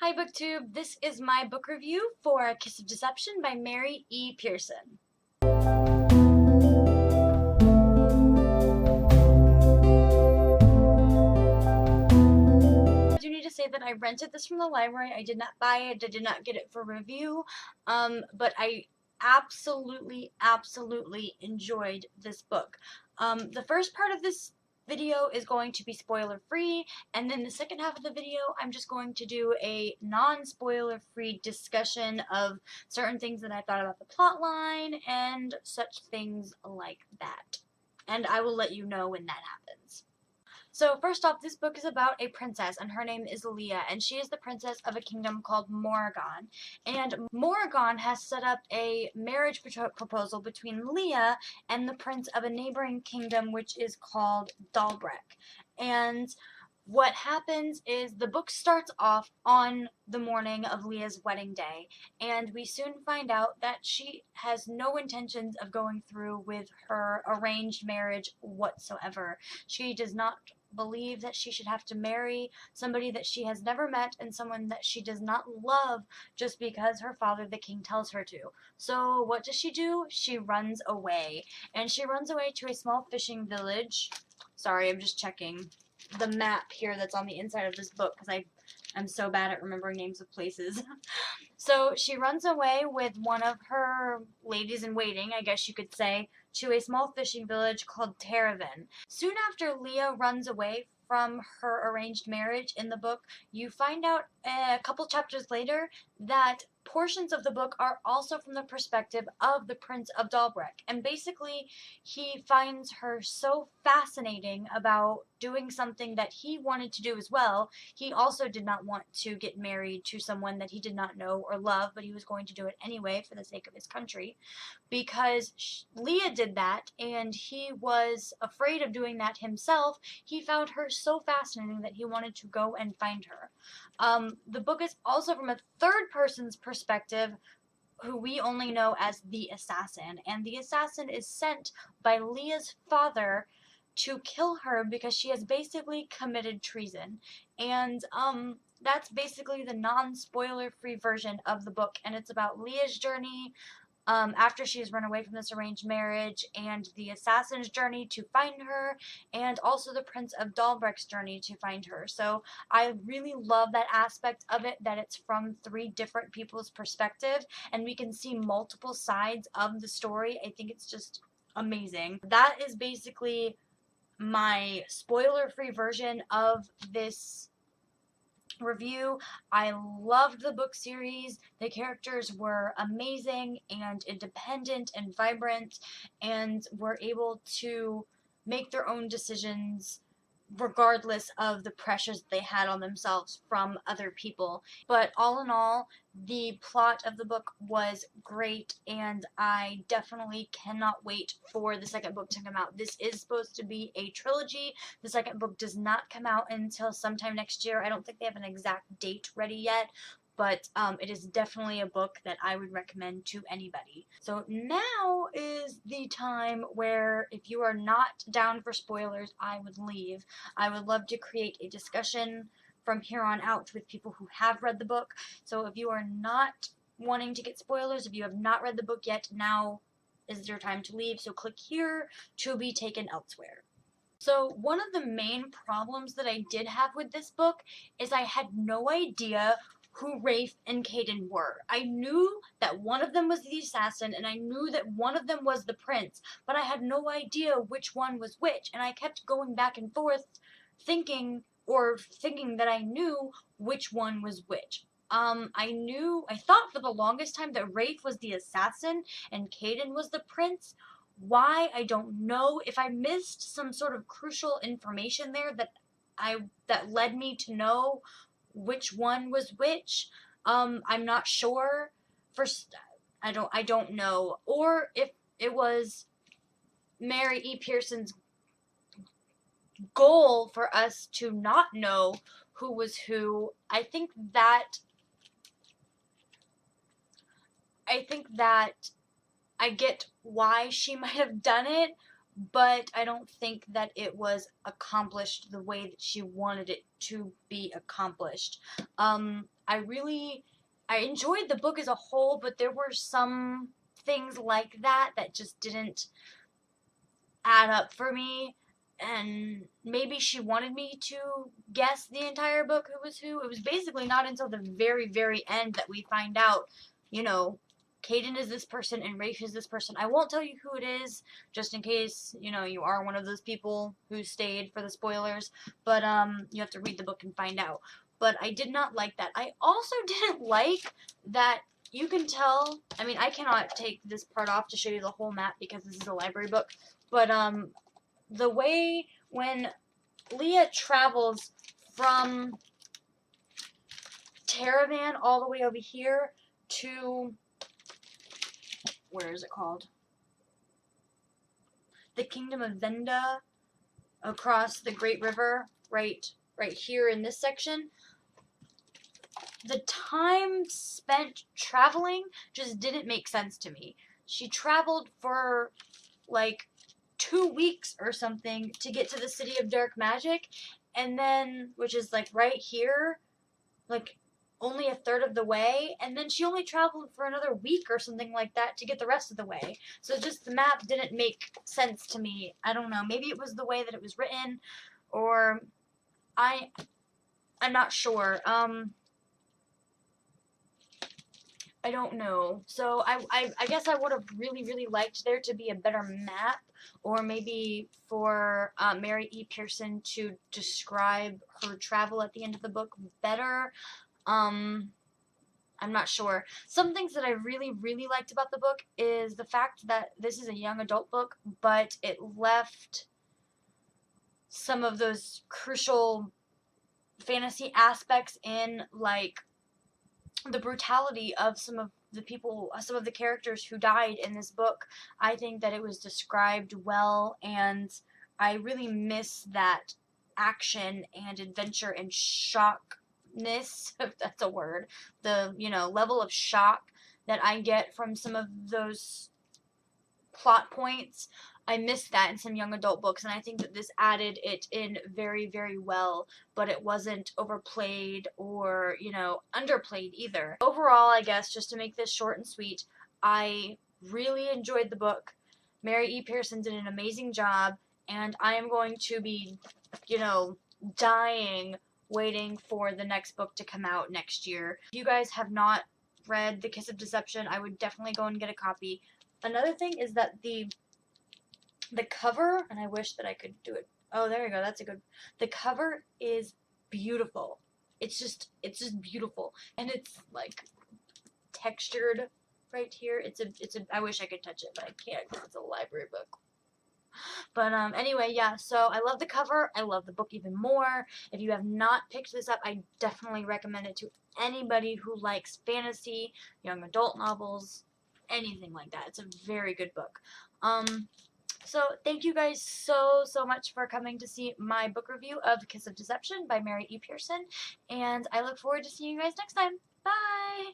Hi BookTube, this is my book review for A Kiss of Deception by Mary E. Pearson. I do need to say that I rented this from the library. I did not buy it, I did not get it for review, but I absolutely enjoyed this book. The first part of this video is going to be spoiler free, and then the second half of the video I'm just going to do a non-spoiler free discussion of certain things that I thought about the plot line and such things like that. And I will let you know when that happens. So first off, this book is about a princess, and her name is Leah, and she is the princess of a kingdom called Morrigan. And Morrigan has set up a marriage proposal between Leah and the prince of a neighboring kingdom, which is called Dalbrek. And what happens is the book starts off on the morning of Leah's wedding day, and we soon find out that she has no intentions of going through with her arranged marriage whatsoever. She does not believe that she should have to marry somebody that she has never met and someone that she does not love just because her father, the king, tells her to. So what does she do? She runs away, and she runs away to a small fishing village. Sorry, I'm just checking the map here that's on the inside of this book because I'm so bad at remembering names of places. So she runs away with one of her ladies-in-waiting, I guess you could say, to a small fishing village called Taravan. Soon after Leah runs away from her arranged marriage in the book, you find out a couple chapters later that portions of the book are also from the perspective of the Prince of Dalbrek. And basically, he finds her so fascinating about doing something that he wanted to do as well. He also did not want to get married to someone that he did not know or love, but he was going to do it anyway for the sake of his country. Because Leah did that, and he was afraid of doing that himself, he found her so fascinating that he wanted to go and find her. The book is also from a third person's perspective, who we only know as the assassin, and the assassin is sent by Leah's father to kill her because she has basically committed treason. And that's basically the non-spoiler free version of the book, and it's about Leah's journey after she's run away from this arranged marriage, and the assassin's journey to find her, and also the Prince of Dalbrek's journey to find her. So I really love that aspect of it, that it's from three different people's perspective, and we can see multiple sides of the story. I think it's just amazing. That is basically my spoiler-free version of this review. I loved the book series. The characters were amazing and independent and vibrant, and were able to make their own decisions regardless of the pressures they had on themselves from other people. But all in all, the plot of the book was great, and I definitely cannot wait for the second book to come out. This is supposed to be a trilogy. The second book does not come out until sometime next year. I don't think they have an exact date ready yet, but it is definitely a book that I would recommend to anybody. So now is the time where, if you are not down for spoilers, I would leave. I would love to create a discussion from here on out with people who have read the book. So if you are not wanting to get spoilers, if you have not read the book yet, now is your time to leave. So click here to be taken elsewhere. So one of the main problems that I did have with this book is I had no idea who Rafe and Caden were. I knew that one of them was the assassin, and I knew that one of them was the prince, but I had no idea which one was which, and I kept going back and forth thinking that I knew which one was which. I thought for the longest time that Rafe was the assassin and Caden was the prince. Why, I don't know. If I missed some sort of crucial information there that led me to know which one was which, I'm not sure. I don't know. Or if it was Mary E. Pearson's goal for us to not know who was who. I think that I get why she might have done it, but I don't think that it was accomplished the way that she wanted it to be accomplished. I enjoyed the book as a whole, but there were some things like that that just didn't add up for me. And maybe she wanted me to guess the entire book who was who. It was basically not until the very, very end that we find out, you know, Caden is this person and Rafe is this person. I won't tell you who it is, just in case, you know, you are one of those people who stayed for the spoilers. But you have to read the book and find out. But I did not like that. I also didn't like that you can tell, I mean, I cannot take this part off to show you the whole map because this is a library book, but the way when Leah travels from Taravan all the way over here to, where is it called? The Kingdom of Venda, across the Great River, right here in this section. The time spent traveling just didn't make sense to me. She traveled for like 2 weeks or something to get to the City of Dark Magic, and then, which is like right here, like only a third of the way, and then she only traveled for another week or something like that to get the rest of the way. So just the map didn't make sense to me. I don't know, maybe it was the way that it was written, or I'm not sure. I don't know. So I guess I would have really liked there to be a better map, or maybe for Mary E. Pearson to describe her travel at the end of the book better. I'm not sure. Some things that I really liked about the book is the fact that this is a young adult book, but it left some of those crucial fantasy aspects in, like the brutality of some of the people, some of the characters who died in this book. I think that it was described well, and I really miss that action and adventure and shockness, if that's a word, the, you know, level of shock that I get from some of those plot points. I missed that in some young adult books, and I think that this added it in very well, but it wasn't overplayed or, you know, underplayed either. Overall, I guess, just to make this short and sweet, I really enjoyed the book. Mary E. Pearson did an amazing job, and I am going to be, you know, dying waiting for the next book to come out next year. If you guys have not read The Kiss of Deception, I would definitely go and get a copy. Another thing is that the cover, and I wish that I could do it. Oh, there you go. That's a good. The cover is beautiful. It's just beautiful, and it's like textured right here. It's a. I wish I could touch it, but I can't because it's a library book. But anyway, yeah. So I love the cover. I love the book even more. If you have not picked this up, I definitely recommend it to anybody who likes fantasy, young adult novels, anything like that. It's a very good book. So thank you guys so much for coming to see my book review of Kiss of Deception by Mary E. Pearson, and I look forward to seeing you guys next time. Bye!